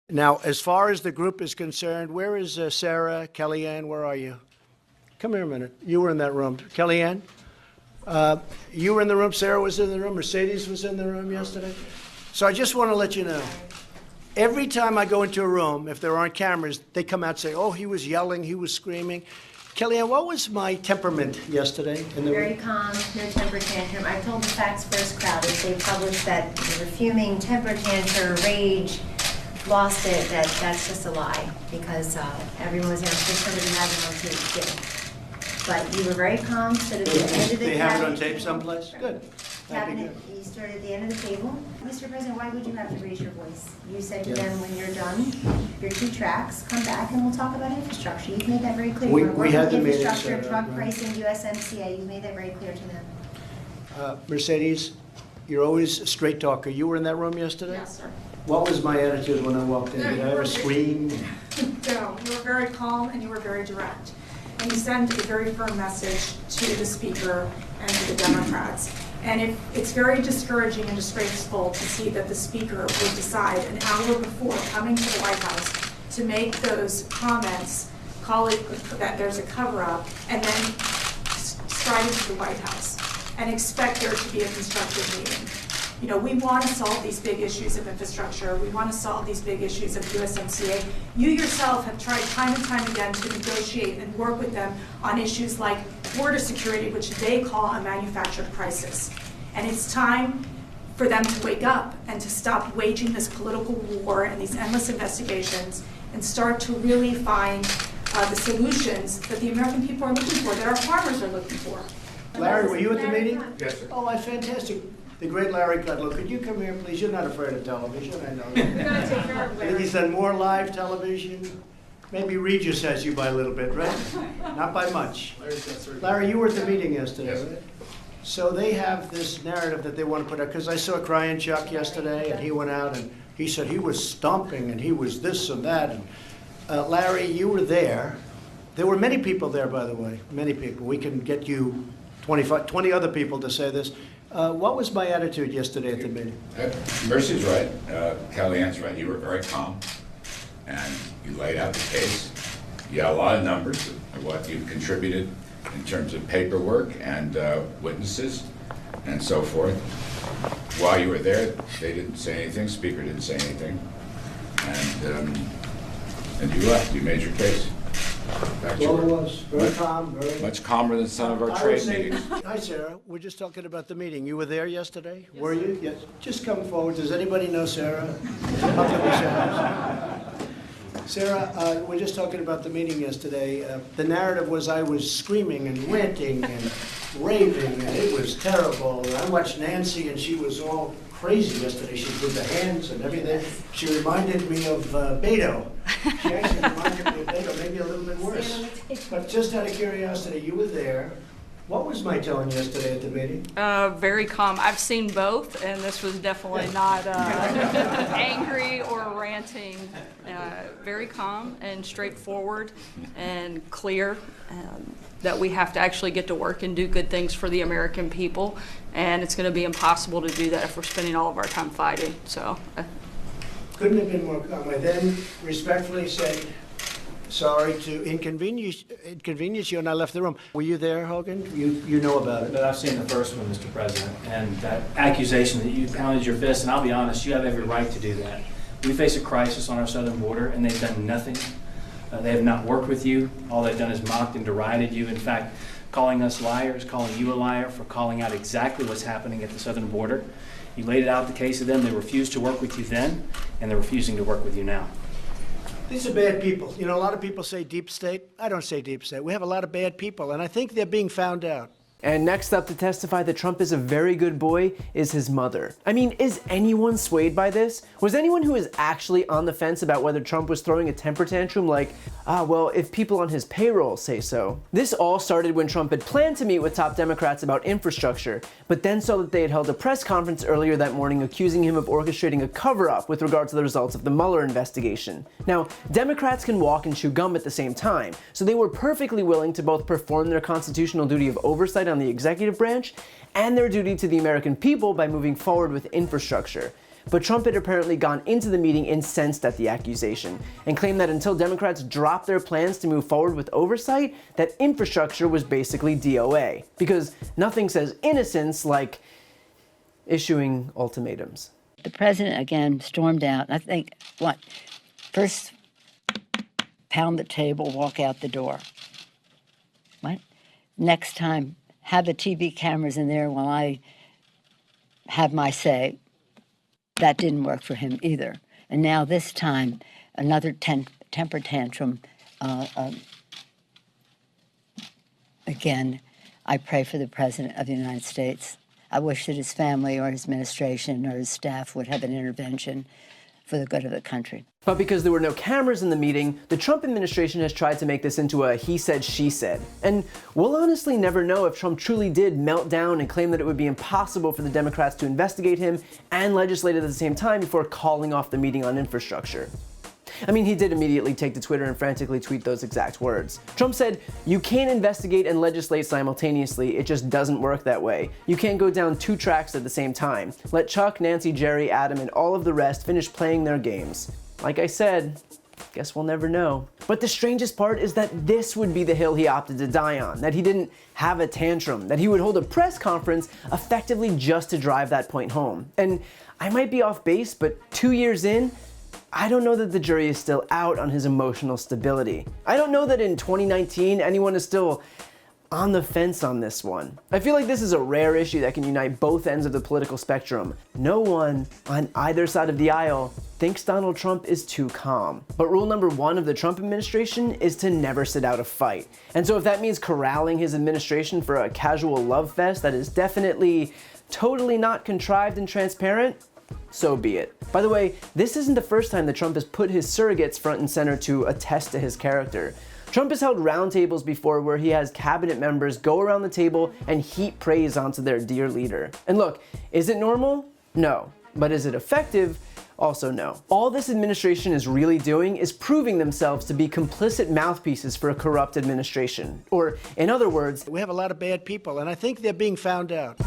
Now, as far as the group is concerned, where is Sarah, Kellyanne? Where are you? Come here a minute. You were in that room. Kellyanne? You were in the room. Sarah was in the room. Mercedes was in the room yesterday. So I just want to let you know, every time I go into a room, if there aren't cameras, they come out and say, oh, he was yelling, he was screaming. Kellyanne, what was my temperament yesterday? Very calm, no temper tantrum. I told the Facts First crowd as they published that they were fuming, temper tantrum, rage, lost it, that's just a lie, because everyone was there. Somebody had it on tape too. But you were very calm, stood at the end of the They have it on tape someplace? Good. cabinet. You stood at the end of the table. Mr. President, why would you have to raise your voice? You said to them, when you're done, your 2 tracks, come back and we'll talk about infrastructure. You've made that very clear. We had the meeting, infrastructure, drug pricing, USMCA. You've made that very clear to them. Mercedes, you're always a straight talker. You were in that room yesterday? Yes, sir. What was my attitude when I walked in? Did I ever scream? No, you were very calm and you were very direct. And you sent a very firm message to the Speaker and to the Democrats. And it's very discouraging and disgraceful to see that the Speaker would decide an hour before coming to the White House to make those comments, call it that there's a cover-up, and then stride into the White House and expect there to be a constructive meeting. You know, we want to solve these big issues of infrastructure. We want to solve these big issues of USMCA. You yourself have tried time and time again to negotiate and work with them on issues like border security, which they call a manufactured crisis. And it's time for them to wake up and to stop waging this political war and these endless investigations and start to really find the solutions that the American people are looking for, that our farmers are looking for. Larry, were you at the meeting? Yes, sir. Oh, fantastic. The great Larry Kudlow. Could you come here, please? You're not afraid of television, I know that. We're going to take care of I think he's done more live television. Maybe Regis has you by a little bit, right? Not by much. Larry, you were at the meeting yesterday, Yes. right? So they have this narrative that they want to put out, because I saw Crying Chuck yesterday, and he went out and he said he was stomping and he was this and that. And Larry, you were there. There were many people there, by the way, many people. We can get you 20 other people to say this. What was my attitude yesterday at the meeting? Mercy's right. Kellyanne's right. You were very calm, and you laid out the case. You had a lot of numbers of what you've contributed in terms of paperwork and witnesses and so forth. While you were there, they didn't say anything. Speaker didn't say anything, and you left. You made your case. Back to Well, it work. was very calm, very... Much calmer than some of our I would trade say- meetings. Hi, Sarah. We're just talking about the meeting. You were there yesterday? Were you? Yes. Just come forward. Does anybody know Sarah? How can we say? Sarah, we're just talking about the meeting yesterday. The narrative was I was screaming and ranting and raving, and it was terrible. And I watched Nancy, and she was all crazy yesterday. She did the hands and everything. She reminded me of Beto. She actually reminded me of Beto, maybe a little bit worse. But just out of curiosity, you were there. What was my tone yesterday at the meeting? Very calm. I've seen both, and this was definitely not angry or ranting. Very calm and straightforward and clear. That we have to actually get to work and do good things for the American people, and it's going to be impossible to do that if we're spending all of our time fighting. So, Couldn't have been more calm. I then respectfully said, sorry to inconvenience you, and I left the room. Were you there, Hogan? You know about it. But I've seen the first one, Mr. President, and that accusation that you pounded your fist, and I'll be honest, you have every right to do that. We face a crisis on our southern border, and they've done nothing. They have not worked with you. All they've done is mocked and derided you. In fact, calling us liars, calling you a liar for calling out exactly what's happening at the southern border. You laid it out the case of them. They refused to work with you then, and they're refusing to work with you now. These are bad people. You know, a lot of people say deep state. I don't say deep state. We have a lot of bad people, and I think they're being found out. And next up to testify that Trump is a very good boy is his mother. I mean, is anyone swayed by this? Was anyone who is actually on the fence about whether Trump was throwing a temper tantrum like, well, if people on his payroll say so? This all started when Trump had planned to meet with top Democrats about infrastructure, but then saw that they had held a press conference earlier that morning accusing him of orchestrating a cover-up with regard to the results of the Mueller investigation. Now, Democrats can walk and chew gum at the same time, so they were perfectly willing to both perform their constitutional duty of oversight on the executive branch and their duty to the American people by moving forward with infrastructure. but Trump had apparently gone into the meeting incensed at the accusation and claimed that until Democrats dropped their plans to move forward with oversight, that infrastructure was basically DOA, because nothing says innocence like issuing ultimatums. The president again stormed out. I think, first pound the table, walk out the door. What? Next time, have the TV cameras in there while I have my say. That didn't work for him either. And now this time, another temper tantrum. Again, I pray for the President of the United States. I wish that his family or his administration or his staff would have an intervention for the good of the country. But because there were no cameras in the meeting, the Trump administration has tried to make this into a he said, she said. And we'll honestly never know if Trump truly did melt down and claim that it would be impossible for the Democrats to investigate him and legislate at the same time before calling off the meeting on infrastructure. I mean, he did immediately take to Twitter and frantically tweet those exact words. Trump said, "You can't investigate and legislate simultaneously. It just doesn't work that way. You can't go down two tracks at the same time. Let Chuck, Nancy, Jerry, Adam, and all of the rest finish playing their games." Like I said, guess we'll never know. But the strangest part is that this would be the hill he opted to die on, that he didn't have a tantrum, that he would hold a press conference effectively just to drive that point home. And I might be off base, but 2 years in, I don't know that the jury is still out on his emotional stability. I don't know that in 2019 anyone is still on the fence on this one. I feel like this is a rare issue that can unite both ends of the political spectrum. No one on either side of the aisle thinks Donald Trump is too calm. But rule number one of the Trump administration is to never sit out a fight. And so if that means corralling his administration for a casual love fest that is definitely totally not contrived and transparent, so be it. By the way, this isn't the first time that Trump has put his surrogates front and center to attest to his character. Trump has held roundtables before where he has cabinet members go around the table and heap praise onto their dear leader. And look, is it normal? No. But is it effective? Also no. All this administration is really doing is proving themselves to be complicit mouthpieces for a corrupt administration. Or, in other words, We have a lot of bad people, and I think they're being found out.